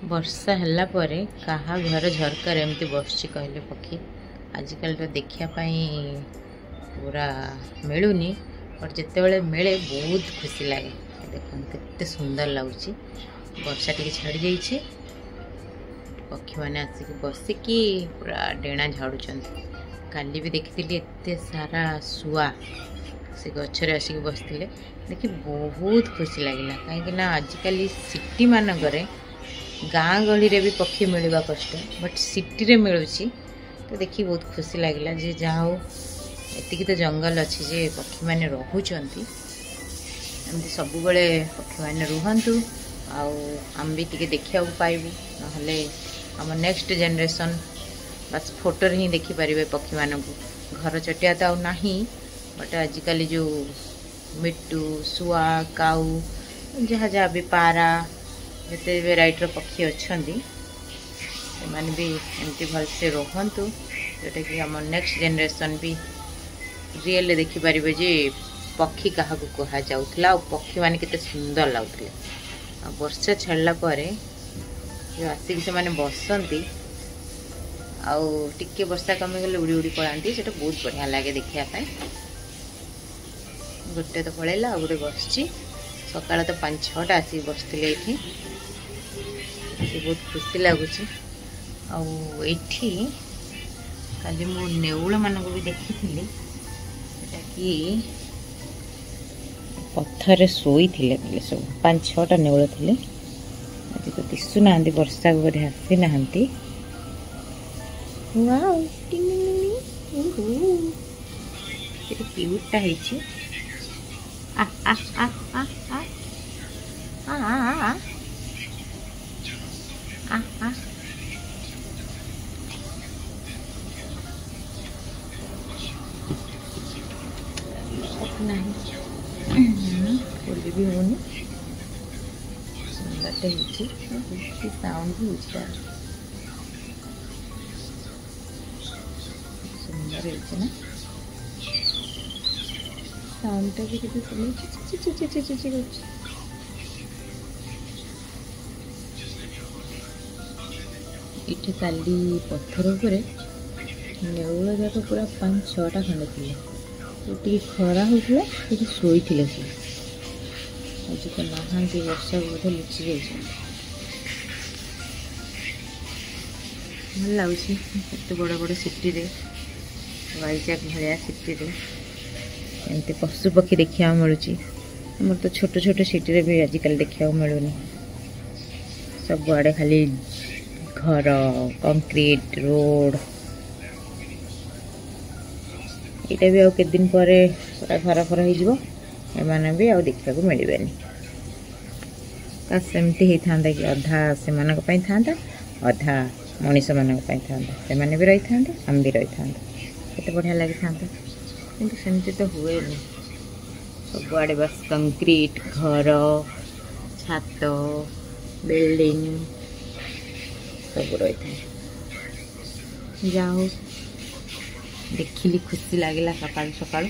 वर्षा ହେଲା ପରେ କାହା ଘର ଝରକାରେ ଏମିତି ବସିଛି କହିଲେ ପକ୍ଷୀ। ଆଜିକାଲି ତ ଦେଖିବା ପାଇଁ ପୁରା ମିଳୁନି, ବଟ୍ ଯେତେବେଳେ ମିଳେ ବହୁତ ଖୁସି ଲାଗେ। ଦେଖନ୍ତୁ କେତେ ସୁନ୍ଦର ଲାଗୁଛି। ବର୍ଷା ଟିକେ ଛାଡ଼ି ଯାଇଛି, ପକ୍ଷୀମାନେ ଆସିକି ବସିକି ପୁରା ଡେଣା ଝାଡ଼ୁଛନ୍ତି। କାଲି ବି ଦେଖିଥିଲି ଏତେ ସାରା ଶୁଆ ସେ ଗଛରେ ଆସିକି ବସିଥିଲେ, ଦେଖି ବହୁତ ଖୁସି ଲାଗିଲା। କାହିଁକିନା ଆଜିକାଲି ସିଟି ମାନଙ୍କରେ ଗାଁ ଗହଳିରେ ବି ପକ୍ଷୀ ମିଳିବା କଷ୍ଟ, ବଟ୍ ସିଟିରେ ମିଳୁଛି। ତ ଦେଖି ବହୁତ ଖୁସି ଲାଗିଲା ଯେ ଯାହା ହଉ ଏତିକି ତ ଜଙ୍ଗଲ ଅଛି ଯେ ପକ୍ଷୀମାନେ ରହୁଛନ୍ତି। ଏମିତି ସବୁବେଳେ ପକ୍ଷୀମାନେ ରୁହନ୍ତୁ, ଆଉ ଆମେ ବି ଟିକେ ଦେଖିବାକୁ ପାଇବୁ। ନହେଲେ ଆମ ନେକ୍ସଟ ଜେନେରେସନ୍ ବାସ୍ ଫଟୋରେ ହିଁ ଦେଖିପାରିବେ ପକ୍ଷୀମାନଙ୍କୁ। ଘର ଚଟିଆ ତ ଆଉ ନାହିଁ, ବଟ୍ ଆଜିକାଲି ଯେଉଁ ମିଟୁ, ଶୁଆ, କାଉ, ଯାହା ଯାହା ବି ପାରା, ଯେତେ ଭେରାଇଟିର ପକ୍ଷୀ ଅଛନ୍ତି ସେମାନେ ବି ଏମିତି ଭଲସେ ରୁହନ୍ତୁ, ଯେଉଁଟାକି ଆମ ନେକ୍ସଟ ଜେନେରେସନ୍ ବି ରିଏଲରେ ଦେଖିପାରିବେ ଯେ ପକ୍ଷୀ କାହାକୁ କୁହାଯାଉଥିଲା ଆଉ ପକ୍ଷୀମାନେ କେତେ ସୁନ୍ଦର ଲାଗୁଥିଲେ। ଆଉ ବର୍ଷା ଛାଡ଼ିଲା ପରେ ଯେଉଁ ଆସିକି ସେମାନେ ବସନ୍ତି, ଆଉ ଟିକେ ବର୍ଷା କମିଗଲେ ଉଡ଼ି ଉଡ଼ି ପଳାନ୍ତି। ସେଇଟା ବହୁତ ବଢ଼ିଆ ଲାଗେ ଦେଖିବା ପାଇଁ। ଗୋଟେ ତ ପଳେଇଲା, ଆଉ ଗୋଟେ ବସିଛି। ସକାଳ ତ 5-6ଟା ଆସିକି ବସିଥିଲେ ଏଇଠି। ବହୁତ ଖୁସି ଲାଗୁଛି। ଆଉ ଏଇଠି କାଲି ମୁଁ ନେଉଳମାନଙ୍କୁ ବି ଦେଖିଥିଲି, ଯେଉଁଟାକି ପଥରରେ ଶୋଇଥିଲେ କାଲି ସବୁ। 5-6ଟା ନେଉଳ ଥିଲେ। ଆଜି ତ ଦିଶୁନାହାନ୍ତି, ବର୍ଷାକୁ ବୋଧେ ଆସିନାହାନ୍ତି। ୱାଓ, କେତେ କ୍ୟୁଟ୍ଟା ହେଇଛି। बोली भी होनी सुंदरटे होची, साउंड भी होची तार सुंदर होची ना। साउंडटा भी केते सुनी ची ची ची ची ची ची ची होची। इठे काली पत्थर उपरे नेउल जाक पूरा 5-6टा खंडे थिले। टी खरा होता शोई थे से आज तो नहांती, वर्षा बोधे लुचि जाए। भल लगुच बड़ बड़ सिटी रे, वाइजाग भाया सिटी रे एमती पशु पक्षी देखा मिलूँ। आम तो छोट छोट सिटी रे भी आजिकल देखा मिलूनी। सबुआड़े खाली घर, कंक्रीट रोड। यहाँ भी आउ दिन पर पूरा घर फर होने भी आउ देखा मिलवे। सेमती होता कि अधा से था, अधा मनीष मानी था, से भी रही था, आम भी रही था, केते बढ़िया लगी था। किंतु सेमती तो हुए नहीं। सबुआड़े बस कंक्रीट घर, छात, बिल्डिंग सब रही था। जाओ देखिली खुशी लगे सकाल सकाल।